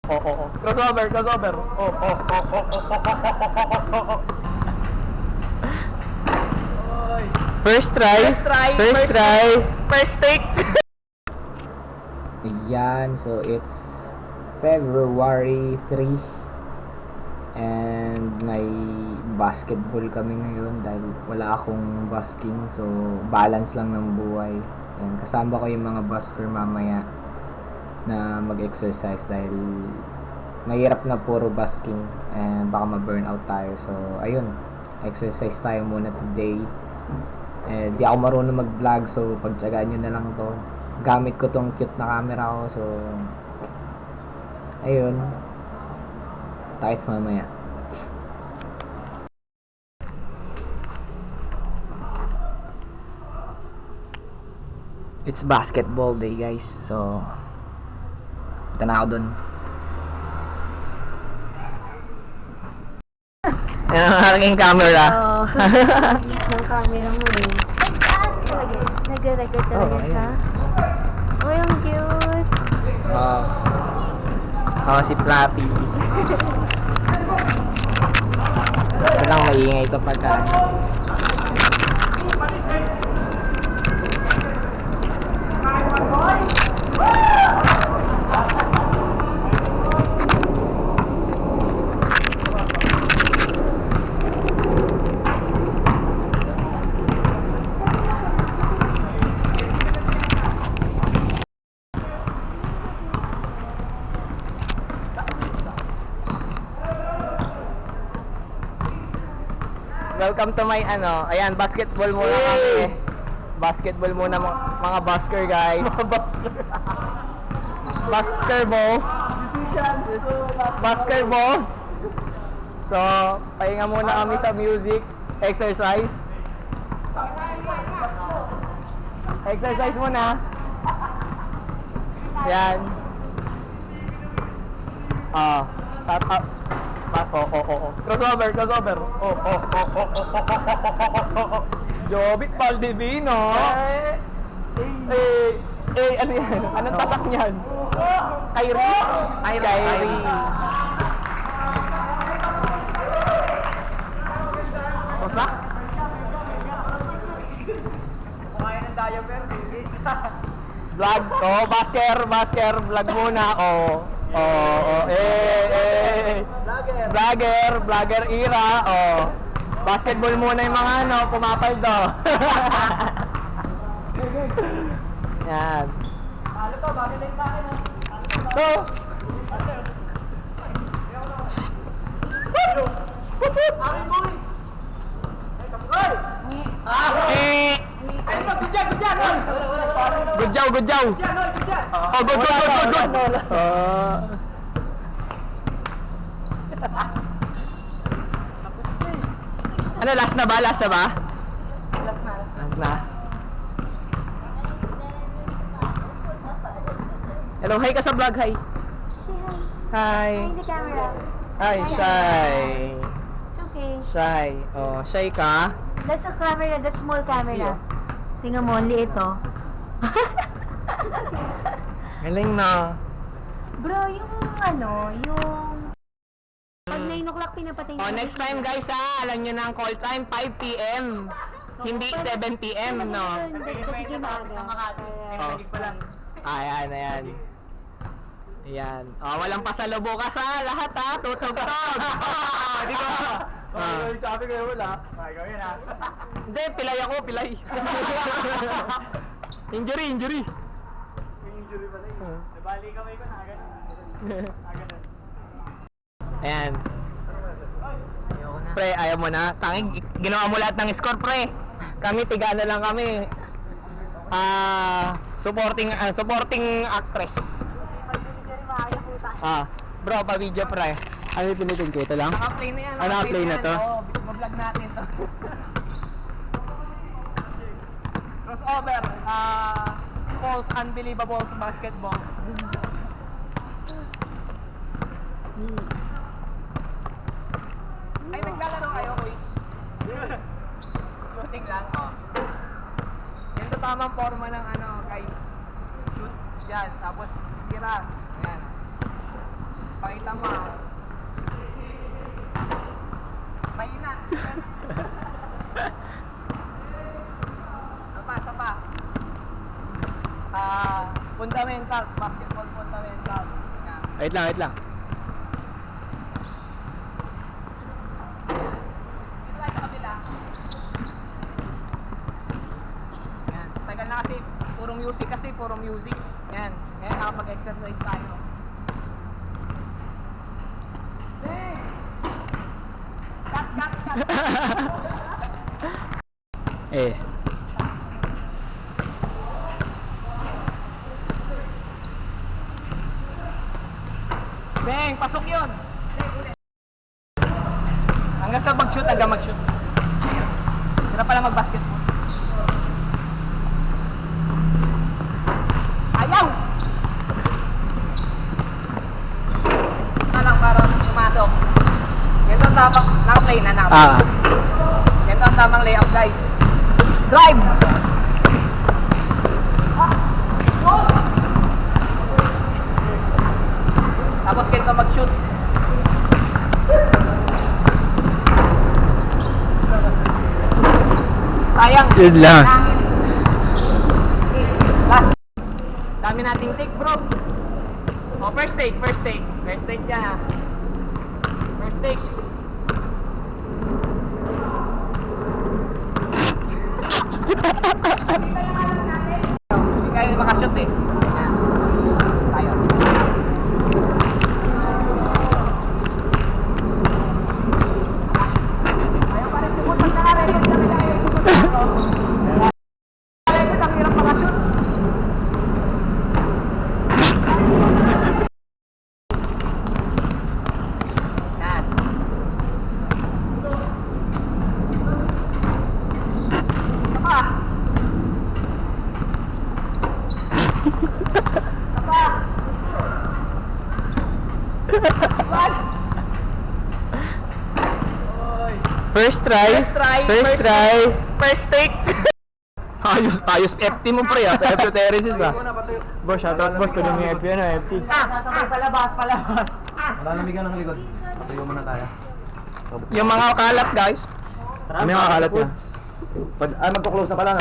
Oh, oh, oh. Crossover, crossover. Oh, oh, oh, oh, oh, oh, oh, oh. First try. First take. Ayan, so it's February 3 and may basketball kami ngayon dahil wala akong busking, so balance lang ng buhay. And kasama ko yung mga busker mamaya na mag-exercise dahil mahirap na puro busking and baka ma-burnout tayo. So ayun, exercise tayo muna today. Di ako marunong mag-vlog, so pagtsagaan nyo na lang to. Gamit ko tong cute na camera ko, so ayun, tayo mamaya. It's basketball day, guys, so punta na ako dun. Yan ang aking camera. Oo. Ang camera mo eh. Nag-record talaga siya. Uy, ang cute. Si Flappy. Ito lang maingay ito pagka welcome to my ayan, basketball muna kami. Basketball muna mga busker, guys. Mga busker. Busker balls. Busker balls. So, pahinga muna kami sa music. Exercise. Exercise muna. Yan. Start up. Crossover, crossover. Oh, oh, oh, oh, oh, oh, oh, oh. Jobit Valdivino. Ano yan? Anong tatak niyan? Kyrie. Kyrie. Basta? Kumain ng diaper. Vlog. Basker vlog muna. Vlogger era. Basketball muna yung mga pumapaldo. Yan. Ano to? Bakit lang sa akin? So, Akin boy! Ay, kapagay! Ay, bigyan! good job. Bigyan! Good. Ano, last na ba? Last na. Last na. Hello, hi ka sa vlog, hi. Say hi. Hi. Hi, the camera. Hi, shy. It's okay. Shy. Shy ka? That's a camera, that's small camera. Tingnan mo, ang liit oh. Galing na. Bro, yung pag 9 o'clock pinapatay na. Next time guys alam nyo na ang call time, 5 p.m. Hindi 7 p.m. no? Hindi maaga. Ayan. Ayan. Walang pasalubong ka sa lahat ha. Tutog-tog. Di ko. Sabi ko wala. Ay, gawin ha. Hindi, pilay ako, pilay. Injury. May injury pala yun. Nabali kamay ko na agad. Ayan. Pre, ayaw mo na. Tanging, ginawa mo lahat ng score, pre. Kami, tigana lang kami. Supporting actress. Bro, pa-video, pre. Ano yung pinitin ko? Ito lang? Naka-play na yan. Naka-play na to? Oo, mag-vlog natin to. Crossover. Balls, unbelievables, basketballs. Ay, naglalaro kayo, boys? Shooting lang, Yan to tamang forma ng guys. Shoot, yan. Tapos, tira. Ayan. Pakita mo. Mahina. Isa pa. Fundamentals, basketball fundamentals. Yan. Wait lang. Dito tayo sa kabila. Yan. Tagal na kasi, puro music. Yan. Ngayon nakapag-exercise tayo. Hey! Cut! Eh. Beng, pasok yun! Hanggang mag-shoot. Hirap pala mag-basketball. Ayaw! Ito lang para pumasok. Ganito ang tamang, naka-play na. Ganito ang tamang layout, guys. Drive! Tapos ganito mag-shoot. Sayang. Yun lang. Last. Dami nating take, bro. Oh, first take. First take dyan, ha. First take. Hindi kayo makashoot, eh. Yan. Tayo. Ayaw pa rin sumot. Pag nakarecord kami na ayaw sumot ako. Record, ang hirap makashoot. Yan. Apa? Apa? First try. First take. Ayos FT mo pre ah, sa FT Terraces ah. Boss, shoutout boss, kunin mo yung FT FT. Sasabay palabas. Nanamigan ng likod. Patuyo muna tayo. Yung mga kalat guys. Ano yung kalat niya? Magpo-close na pala,